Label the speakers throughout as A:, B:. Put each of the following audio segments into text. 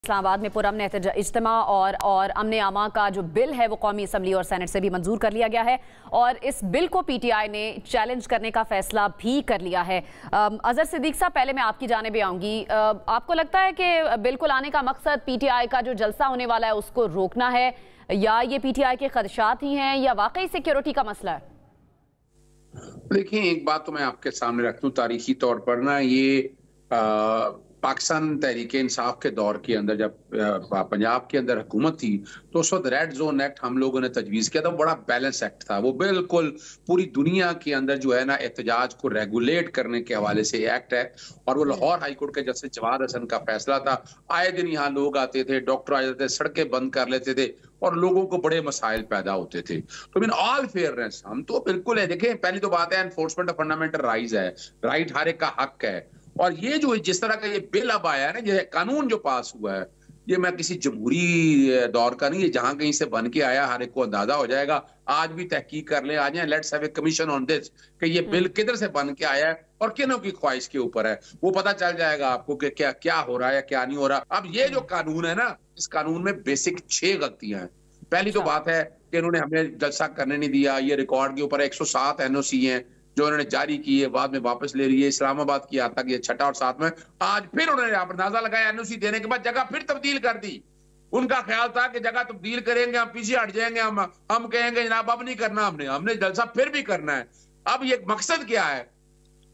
A: इस्लामाबाद में पुरअमन इज्तिमा और अमन आमा का जो बिल है वो कौमी असम्बली और सेनेट से भी मंजूर कर लिया गया है और इस बिल को पीटीआई ने चैलेंज करने का फैसला भी कर लिया है। अजहर सिद्दीक साहब, पहले मैं आपकी जानिब आऊंगी। आपको लगता है कि बिल को लाने का मकसद पीटीआई का जो जलसा होने वाला है उसको रोकना है, या ये पीटीआई के खदशात ही हैं, या वाकई सिक्योरिटी का मसला है?
B: देखिए, एक बात तो मैं आपके सामने रख दूं, तारीखी तौर पर ना ये पाकिस्तान तहरीक इंसाफ के दौर के अंदर जब पंजाब के अंदर हुकूमत थी तो उस वक्त रेड जोन एक्ट हम लोगों ने तजवीज़ किया था। बड़ा बैलेंस एक्ट था वो, बिल्कुल पूरी दुनिया के अंदर जो है ना एहतजाज को रेगुलेट करने के हवाले से एक्ट है। और वो लाहौर हाई कोर्ट के जस्टिस जवाद हसन का फैसला था। आए दिन यहाँ लोग आते थे, डॉक्टर आ जाते थे, सड़कें बंद कर लेते थे और लोगों को बड़े मसाइल पैदा होते थे। तो इन ऑल फेयरनेस हम तो बिल्कुल है। देखें, पहली तो बात है एनफोर्समेंट ऑफ फंडामेंटल राइट्स है, राइट हर एक का हक है। और ये जो जिस तरह का ये बिल अब आया है ना, ये कानून जो पास हुआ है, ये मैं किसी जमहूरी दौर का नहीं है, जहां कहीं से बन के आया हर एक को अंदाजा हो जाएगा। आज भी तहकीक कर ले, आ जाए, let's have a commission on this कि ये बिल किधर से बन के आया है और किनों की ख्वाहिश के ऊपर है, वो पता चल जाएगा आपको कि क्या क्या हो रहा है क्या नहीं हो रहा। अब ये जो कानून है ना, इस कानून में बेसिक 6 गलतियां हैं। पहली तो बात है कि इन्होंने हमें जलसा करने नहीं दिया। ये रिकॉर्ड के ऊपर 107 एनओसी हैं जो उन्होंने जारी की है, बाद में वापस ले रही है। इस्लामाबाद की आज तक ये 6 और 7 में, आज फिर उन्होंने अंदाजा लगाया एनओसी देने के बाद जगह फिर तब्दील कर दी। उनका ख्याल था कि जगह तब्दील करेंगे हम पीछे हट जाएंगे, हम कहेंगे जनाब अब नहीं करना, हमने जलसा फिर भी करना है। अब ये मकसद क्या है?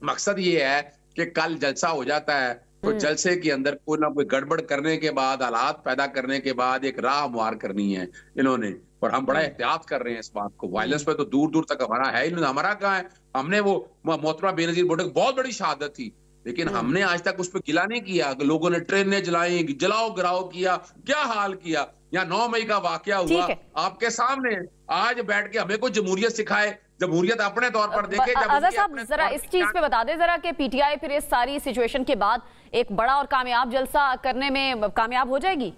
B: मकसद ये है कि कल जलसा हो जाता है तो जलसे के अंदर कोई ना कोई गड़बड़ करने के बाद, हालात पैदा करने के बाद एक राह मुहार करनी है इन्होंने। और हम बड़ा एहतियात कर रहे हैं इस बात को। वायलेंस पे तो दूर दूर तक हमारा है ही नहीं। हमारा कहाँ है? हमने वो मोहतरमा बेनजीर भुट्टो की बहुत बड़ी शहादत थी, लेकिन हमने आज तक उस पर गिला नहीं किया। लोगों ने ट्रेनें जलाई, जलाओ गिराओ किया, क्या हाल किया। यहाँ 9 मई का वाकया हुआ आपके सामने, आज बैठ के हमें कोई जमहूरियत सिखाए, जमहूरियत अपने तौर पर देखे।
A: आज़ाद साहब, जरा इस चीज पे बता दें जरा कि पीटीआई फिर इस सारी सिचुएशन के बाद एक बड़ा और कामयाब जलसा करने में कामयाब हो जाएगी?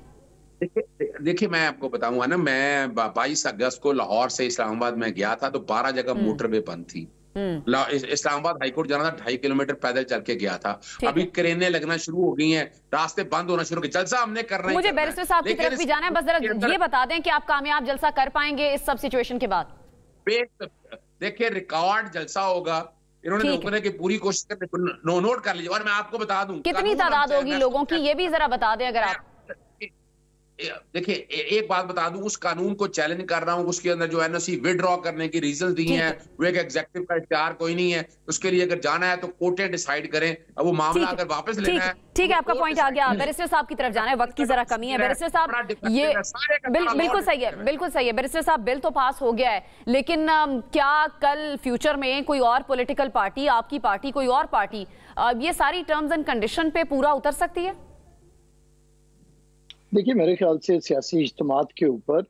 B: देखिए, मैं आपको बताऊंगा ना, मैं 22 अगस्त को लाहौर से इस्लामाबाद में गया था तो 12 जगह मोटरवे बंद थी। इस्लामाबाद हाईकोर्ट जाना था, 2.5 किलोमीटर पैदल चल के गया था। अभी क्रेनें लगना शुरू हो गई हैं, रास्ते बंद होना शुरू हो गए। जलसा हमने करना है। मुझे
A: बैरिस्टर साहब की तरफ भी जाना है, बस जरा ये बता दें कि आप कामयाब जलसा कर पाएंगे इस सब सिचुएशन के बाद?
B: देखिए, रिकॉर्ड जलसा होगा। इन्होंने रोकने की पूरी कोशिश कर, नोट कर लीजिए। और मैं आपको बता दूं
A: कितनी तादाद होगी लोगों की, ये भी जरा बता दें अगर आप।
B: देखिए, एक बात बता दूं, उस कानून को चैलेंज कर रहा हूं, उसके अंदर जो एनओसी विड्रॉ करने की रीजन दी हैं, वो एक एग्जीक्यूटिव का इख्तियार कोई नहीं है। उसके लिए अगर जाना है तो कोर्टें डिसाइड करें। अब वो मामला अगर वापस लेना है,
A: ठीक है, आपका पॉइंट आ गया। बैरिस्टर साहब की तरफ जाना है, वक्त की जरा कमी है। बैरिस्टर साहब, ये बिल्कुल सही है, बिल्कुल सही है। बैरिस्टर साहब, बिल तो पास हो गया है, लेकिन क्या कल फ्यूचर में कोई और पॉलिटिकल पार्टी, आपकी पार्टी, कोई और पार्टी ये सारी टर्म्स एंड कंडीशन पे पूरा उतर सकती है?
C: देखिए, मेरे ख्याल से सियासी इज्तिमात के ऊपर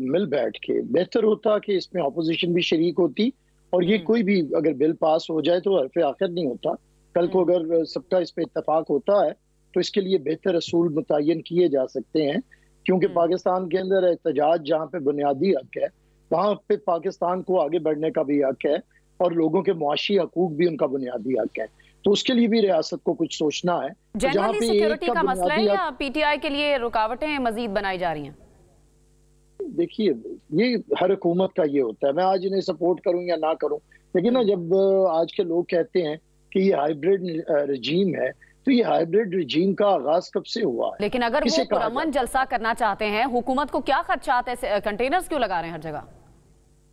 C: मिल बैठ के बेहतर होता कि इसमें अपोजिशन भी शरीक होती और ये कोई भी अगर बिल पास हो जाए तो हरफ आखिर नहीं होता। कल को अगर सबका इस पे इत्तेफाक होता है तो इसके लिए बेहतर असूल मुतय्यन किए जा सकते हैं, क्योंकि पाकिस्तान के अंदर एहतजाज जहाँ पे बुनियादी हक है वहाँ पे पाकिस्तान को आगे बढ़ने का भी हक है और लोगों के मुआशी हकूक भी उनका बुनियादी हक है। तो उसके लिए भी रियासत को कुछ सोचना है।
A: जनरली सिक्योरिटी का मसला है या पीटीआई के लिए रुकावटें मजीद बनाई जा रही हैं?
C: देखिए, ये हर हुकूमत का ये होता है, मैं आज इन्हें सपोर्ट करूं या ना करूं, लेकिन ना जब आज के लोग कहते हैं कि ये हाइब्रिड रजीम है, तो ये हाइब्रिड रजीम का आगाज कब से हुआ है?
A: लेकिन अगर वो पुरअमन जलसा करना चाहते हैं, हुकूमत को क्या खदशात है? कंटेनर्स क्यों लगा रहे हैं हर जगह?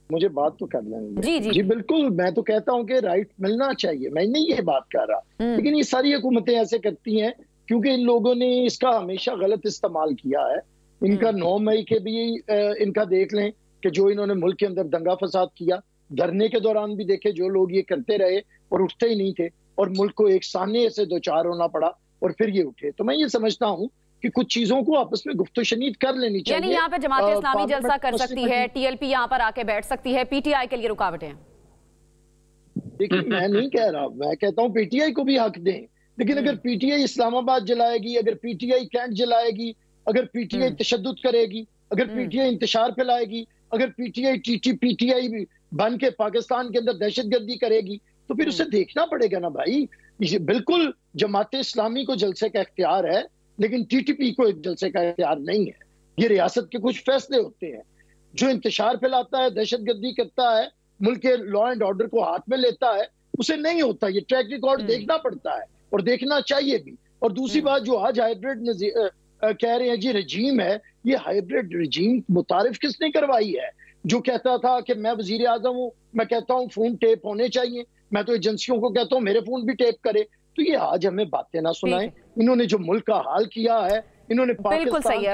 C: मुझे बात तो कर लेंगे।
A: जी
C: बिल्कुल, मैं तो कहता हूं कि राइट मिलना चाहिए, मैं नहीं ये बात कर रहा, लेकिन ये सारी हुकूमतें ऐसे करती हैं क्योंकि इन लोगों ने इसका हमेशा गलत इस्तेमाल किया है। इनका 9 मई के भी इनका देख लें कि जो इन्होंने मुल्क के अंदर दंगा फसाद किया, धरने के दौरान भी देखे जो लोग ये करते रहे और उठते ही नहीं थे और मुल्क को एक सामने से दो चार होना पड़ा और फिर ये उठे। तो मैं ये समझता हूँ कि कुछ चीजों को आपस में गुफ्तशनीद कर लेनी चाहिए।
A: यानी यहाँ पे जमात इस्लामी जलसा कर सकती है, टीएलपी यहाँ पर आके बैठ सकती है, पीटीआई के लिए रुकावटें हैं?
C: देखिए, मैं नहीं कह रहा, मैं कहता हूँ पीटीआई को भी हक दें, लेकिन अगर पीटीआई इस्लामाबाद जलाएगी, अगर पीटीआई कैंट जलाएगी, अगर पीटीआई तशद्दुद करेगी, अगर पीटीआई इंतशार फैलाएगी, अगर पीटीआई पीटीआई बन के पाकिस्तान के अंदर दहशतगर्दी करेगी, तो फिर उसे देखना पड़ेगा ना भाई। बिल्कुल जमात इस्लामी को जलसे का इख्तियार है, लेकिन टीटीपी को एक जलसे का इख्तियार नहीं है। ये रियासत के कुछ फैसले होते हैं। जो इंतशार फैलाता है, दहशतगर्दी करता है, मुल्क के लॉ एंड ऑर्डर को हाथ में लेता है, उसे नहीं होता। ये ट्रैक रिकॉर्ड देखना पड़ता है और देखना चाहिए भी। और दूसरी बात, जो आज हाइब्रिड कह रहे हैं जी रजीम है, ये हाइब्रिड रजीम मुतारिफ किसने करवाई है? जो कहता था कि मैं वजीर आजम हूं, मैं कहता हूं फोन टेप होने चाहिए, मैं तो एजेंसियों को कहता हूं मेरे फोन भी टेप करे। तो ये आज हमें बातें ना सुनाएं। इन्होंने जो मुल्क का हाल किया है, इन्होंने
A: बिल्कुल सही है।